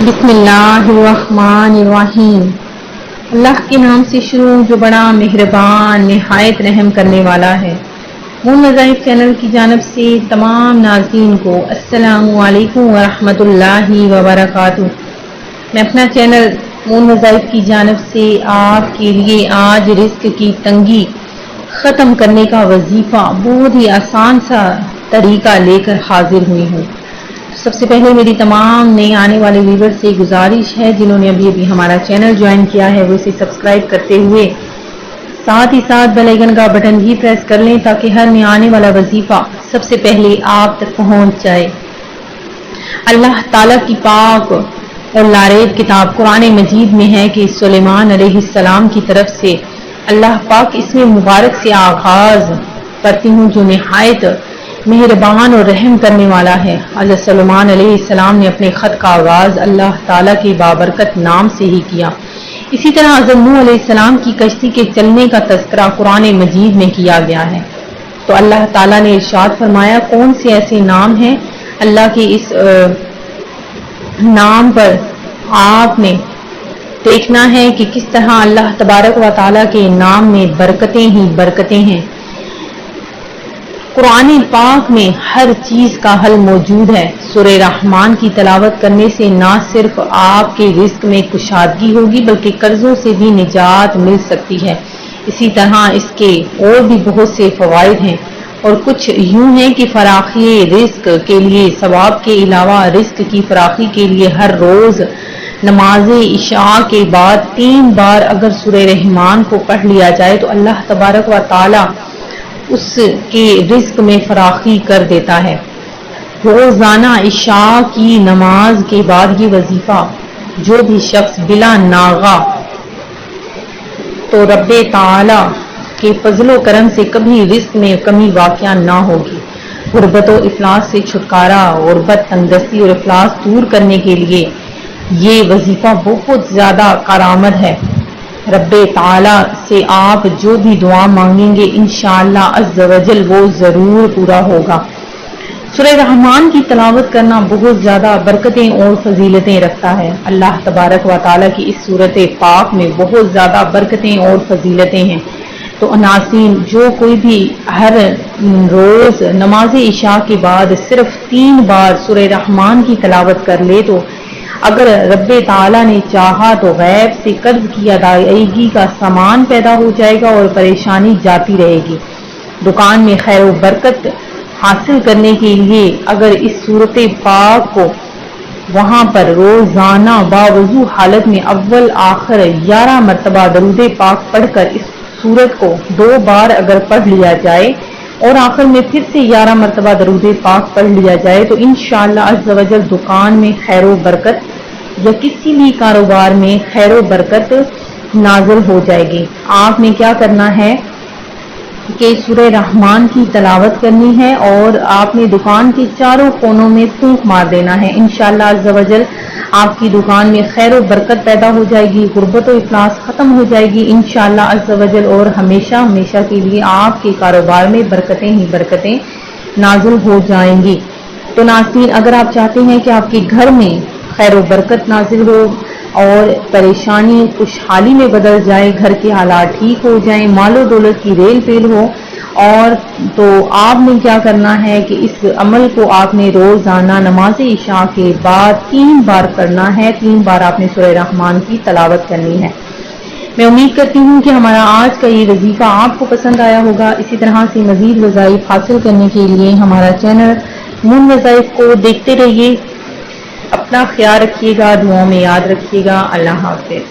بسم اللہ الرحمن الرحیم۔ اللہ کے نام سے شروع جو بڑا مہربان نہایت رحم کرنے والا ہے۔ مون مذاہب چینل کی جانب سے تمام ناظرین کو السلام علیکم ورحمۃ اللہ وبرکاتہ۔ میں اپنا چینل مون مذاہب کی جانب سے آپ کے لیے آج رزق کی تنگی ختم کرنے کا وظیفہ بہت ہی آسان سا طریقہ لے کر حاضر ہوئی ہوں۔ سب سے پہلے میری تمام نئے آنے والے ویور سے گزارش ہے، جنہوں نے ابھی ہمارا چینل جوائن کیا ہے وہ اسے سبسکرائب کرتے ہوئے ساتھ ہی ساتھ بیل آئیکن کا بٹن بھی پریس کر لیں تاکہ ہر نیا آنے والا وظیفہ سب سے پہلے آپ تک پہنچ جائے۔ اللہ تعالیٰ کی پاک اور لاریب کتاب قرآن مجید میں ہے کہ سلیمان علیہ السلام کی طرف سے اللہ پاک اس میں مبارک سے آغاز کرتی ہوں جو نہایت مہربان اور رحم کرنے والا ہے۔ حضرت سلیمان علیہ السلام نے اپنے خط کا آغاز اللہ تعالیٰ کے بابرکت نام سے ہی کیا۔ اسی طرح حضرت نوح علیہ السلام کی کشتی کے چلنے کا تذکرہ قرآن مجید میں کیا گیا ہے۔ تو اللہ تعالیٰ نے ارشاد فرمایا کون سے ایسے نام ہیں اللہ کے اس نام پر آپ نے دیکھنا ہے کہ کس طرح اللہ تبارک و تعالیٰ کے نام میں برکتیں ہی برکتیں ہیں۔ قرآن پاک میں ہر چیز کا حل موجود ہے۔ سورہ رحمان کی تلاوت کرنے سے نہ صرف آپ کے رزق میں کشادگی ہوگی بلکہ قرضوں سے بھی نجات مل سکتی ہے۔ اسی طرح اس کے اور بھی بہت سے فوائد ہیں اور کچھ یوں ہیں کہ فراخی رزق کے لیے ثواب کے علاوہ رزق کی فراخی کے لیے ہر روز نماز عشاء کے بعد 3 بار اگر سورہ رحمان کو پڑھ لیا جائے تو اللہ تبارک و تعالی اس کے رزق میں فراخی کر دیتا ہے۔ روزانہ عشاء کی نماز کے بعد یہ وظیفہ جو بھی شخص بلا ناغہ تو رب تعالی کے فضل و کرم سے کبھی رزق میں کمی واقع نہ ہوگی۔ غربت و افلاس سے چھٹکارا، غربت، تنگدستی اور افلاس دور کرنے کے لیے یہ وظیفہ بہت زیادہ کارآمد ہے۔ رب تعالی سے آپ جو بھی دعا مانگیں گے انشاءاللہ عز و جل وہ ضرور پورا ہوگا۔ سورہ رحمان کی تلاوت کرنا بہت زیادہ برکتیں اور فضیلتیں رکھتا ہے۔ اللہ تبارک و تعالی کی اس سورت پاک میں بہت زیادہ برکتیں اور فضیلتیں ہیں۔ تو ناظرین جو کوئی بھی ہر روز نماز عشاء کے بعد صرف 3 بار سورہ رحمان کی تلاوت کر لے تو اگر رب تعالیٰ نے چاہا تو غیب سے قرض کی ادائیگی کا سامان پیدا ہو جائے گا اور پریشانی جاتی رہے گی۔ دکان میں خیر و برکت حاصل کرنے کے لیے اگر اس صورت پاک کو وہاں پر روزانہ باوضو حالت میں اول آخر 11 مرتبہ درود پاک پڑھ کر اس سورت کو 2 بار اگر پڑھ لیا جائے اور آخر میں پھر سے 11 مرتبہ درود پاک پڑھ لیا جائے تو انشاءاللہ عز و جل دکان میں خیر و برکت یا کسی بھی کاروبار میں خیر و برکت نازل ہو جائے گی۔ آپ نے کیا کرنا ہے کہ سورہ رحمان کی تلاوت کرنی ہے اور آپ نے دکان کے چاروں کونوں میں پھونک مار دینا ہے۔ انشاءاللہ عز و جل آپ کی دکان میں خیر و برکت پیدا ہو جائے گی، غربت و افلاس ختم ہو جائے گی انشاءاللہ عز و جل، اور ہمیشہ ہمیشہ کے لیے آپ کے کاروبار میں برکتیں ہی برکتیں نازل ہو جائیں گی۔ تو ناظرین اگر آپ چاہتے ہیں کہ آپ کے گھر میں خیر و برکت نازل ہو اور پریشانی خوشحالی میں بدل جائے، گھر کے حالات ٹھیک ہو جائیں، مال و دولت کی ریل پیل ہو، اور تو آپ نے کیا کرنا ہے کہ اس عمل کو آپ نے روزانہ نماز عشاء کے بعد 3 بار کرنا ہے۔ 3 بار آپ نے سورہ رحمان کی تلاوت کرنی ہے۔ میں امید کرتی ہوں کہ ہمارا آج کا یہ وظیفہ آپ کو پسند آیا ہوگا۔ اسی طرح سے مزید وظائف حاصل کرنے کے لیے ہمارا چینل مون وظائف کو دیکھتے رہیے۔ اپنا خیال رکھیے گا، دعاؤں میں یاد رکھیے گا۔ اللہ حافظ۔